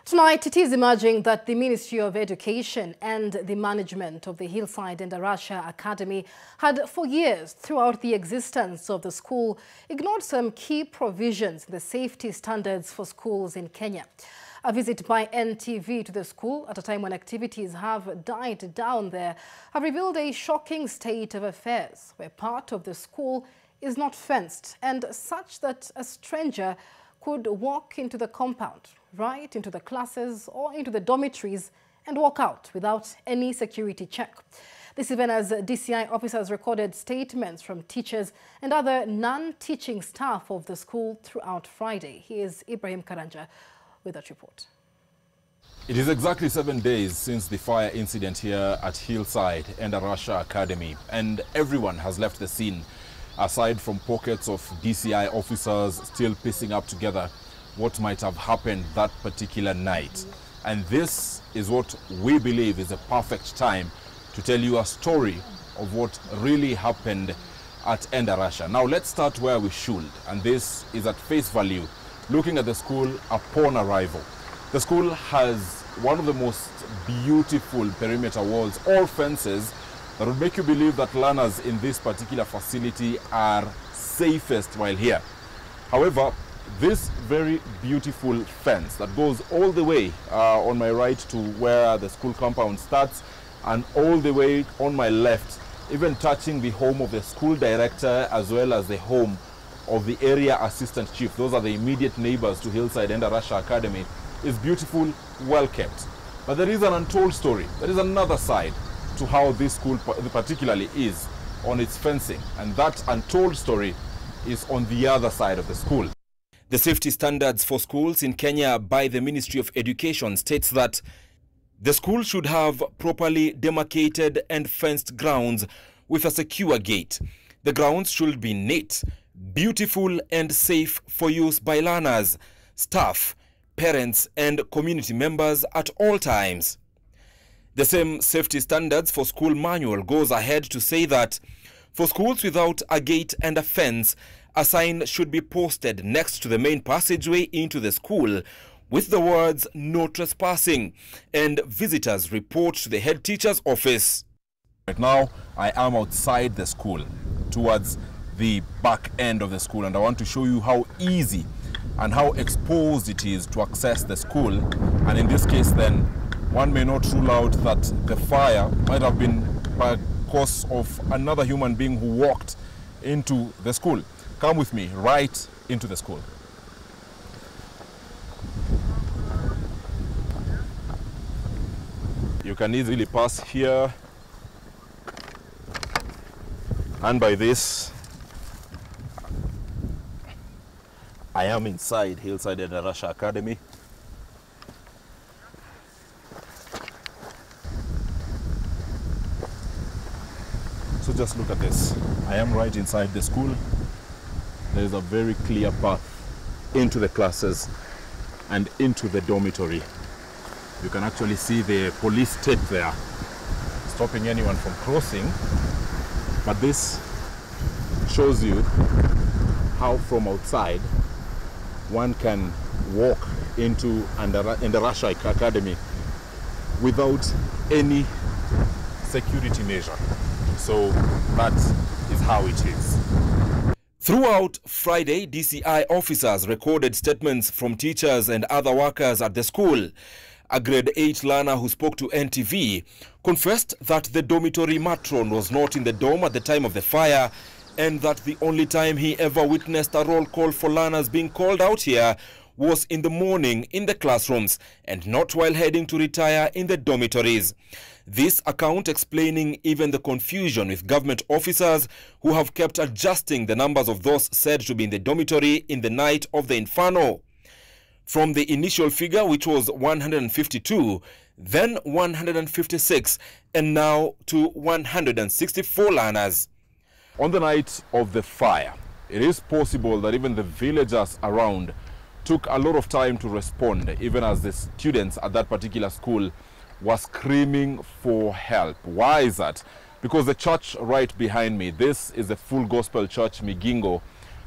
Tonight, it is emerging that the Ministry of Education and the management of the Hillside Endarasha Academy had for years throughout the existence of the school ignored some key provisions in the safety standards for schools in Kenya. A visit by NTV to the school at a time when activities have died down there have revealed a shocking state of affairs where part of the school is not fenced and such that a stranger could walk into the compound, right into the classes or into the dormitories and walk out without any security check. This even as DCI officers recorded statements from teachers and other non-teaching staff of the school throughout Friday. Here's Ibrahim Karanja with that report. It is exactly 7 days since the fire incident here at Hillside Endarasha Academy, and everyone has left the scene, aside from pockets of DCI officers still piecing up together what might have happened that particular night. And this is what we believe is a perfect time to tell you a story of what really happened at Endarasha. Now let's start where we should, and this is at face value, looking at the school upon arrival. The school has one of the most beautiful perimeter walls, all fences, that would make you believe that learners in this particular facility are safest while here. However, this very beautiful fence that goes all the way on my right to where the school compound starts and all the way on my left, even touching the home of the school director as well as the home of the area assistant chief. Those are the immediate neighbors to Hillside Endarasha Academy. Is beautiful, well kept. But there is an untold story. There is another side to how this school particularly is on its fencing, and that untold story is on the other side of the school. The safety standards for schools in Kenya by the Ministry of Education states that the school should have properly demarcated and fenced grounds with a secure gate. The grounds should be neat, beautiful and safe for use by learners, staff, parents and community members at all times. The same safety standards for school manual goes ahead to say that for schools without a gate and a fence, a sign should be posted next to the main passageway into the school with the words "No trespassing" and visitors report to the head teacher's office. Right now, I am outside the school towards the back end of the school, and I want to show you how easy and how exposed it is to access the school. And in this case then, one may not rule out that the fire might have been by cause of another human being who walked into the school. Come with me right into the school. You can easily pass here, and by this, I am inside Hillside Endarasha Academy. So just look at this. I am right inside the school. There is a very clear path into the classes and into the dormitory. You can actually see the police tape there, stopping anyone from crossing. But this shows you how from outside one can walk into Endarasha Academy without any security measure. So that is how it is. Throughout Friday, DCI officers recorded statements from teachers and other workers at the school. A grade 8 learner who spoke to NTV confessed that the dormitory matron was not in the dorm at the time of the fire, and that the only time he ever witnessed a roll call for learners being called out here was in the morning in the classrooms and not while heading to retire in the dormitories. This account explaining even the confusion with government officers who have kept adjusting the numbers of those said to be in the dormitory in the night of the inferno. From the initial figure, which was 152, then 156, and now to 164 learners. On the night of the fire, it is possible that even the villagers around took a lot of time to respond, even as the students at that particular school were screaming for help. Why is that? Because the church right behind me, this is the Full Gospel Church Migingo,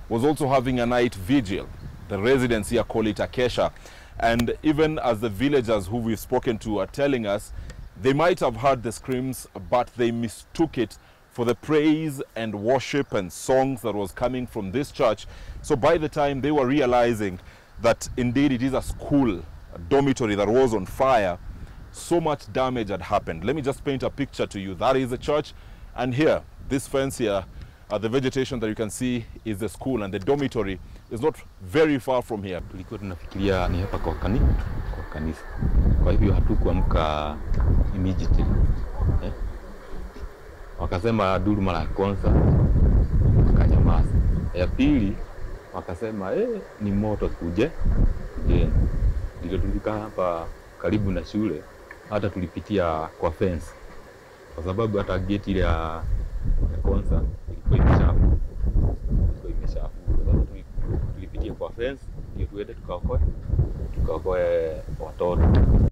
was also having a night vigil. The residents here call it a kesha. And even as the villagers who we've spoken to are telling us, they might have heard the screams, but they mistook it for the praise and worship and songs that was coming from this church. So by the time they were realizing that indeed it is a school, a dormitory that was on fire, so much damage had happened. Let me just paint a picture to you. That is the church, and here, this fence here, the vegetation that you can see is the school, and the dormitory is not very far from here. Tulikuwa tunafikiria ni hapa kwa kanisa. Kwa hivyo hatukuamka immediately. Wakasema duru mara ya kwanza, wakanyamaza. Ya pili wakasema ni moto kuje. Ndio tulika hapa karibu na shule, hata tulipitia kwa fence. Kwa sababu hata gate ile ya kwanza ilikuwa imeshafu. Tulipitia kwa fence ndio tuende tukaokoe watoto.